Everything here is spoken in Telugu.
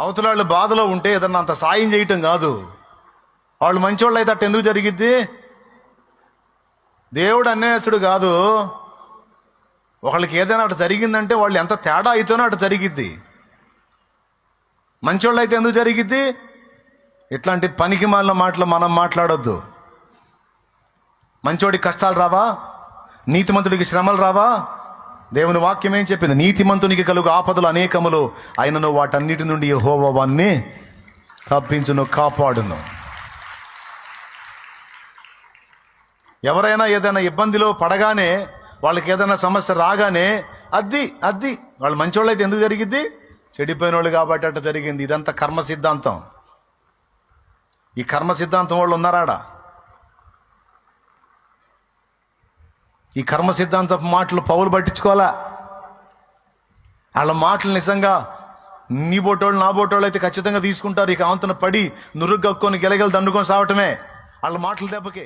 అవతల వాళ్ళు బాధలో ఉంటే ఏదన్నా అంత సాయం చేయటం కాదు. వాళ్ళు మంచోళ్ళు అయితే అట్ట ఎందుకు జరిగిద్ది? దేవుడు అన్యాయస్తుడు కాదు. ఒకళ్ళకి ఏదైనా అటు జరిగిందంటే వాళ్ళు ఎంత తేడా అయితేనో అటు జరిగిద్ది. మంచోళ్ళు అయితే ఎందుకు జరిగిద్ది? ఇట్లాంటి పనికి మాలిన మాటలు మనం మాట్లాడొద్దు. మంచోడికి కష్టాలు రావా? నీతిమంతుడికి శ్రమలు రావా? దేవుని వాక్యం ఏం చెప్పింది? నీతిమంతునికి కలుగు ఆపదలు అనేకములు, ఆయనను వాటన్నిటి నుండి యెహోవా వాణ్ణి తప్పించును, కాపాడును. ఎవరైనా ఏదైనా ఇబ్బందిలో పడగానే, వాళ్ళకి ఏదైనా సమస్య రాగానే అద్ది వాళ్ళు మంచోళ్ళు అయితే ఎందుకు జరిగిద్ది? చెడిపోయిన వాళ్ళు కాబట్టి అట్ట జరిగింది. ఇదంతా కర్మ సిద్ధాంతం. ఈ కర్మ సిద్ధాంతం వాళ్ళు ఉన్నారాడా? ఈ కర్మ సిద్ధాంతపు మాటలు పౌలు పట్టించుకోవాలా? వాళ్ళ మాటలు నిజంగా నీ బోటోళ్ళు నా బోటోళ్ళు అయితే ఖచ్చితంగా తీసుకుంటారు. ఇక ఆంతన పడి నురుగ్గొక్కొని గెలగలు దండుకొని సావటమే వాళ్ళ మాటల దెబ్బకి.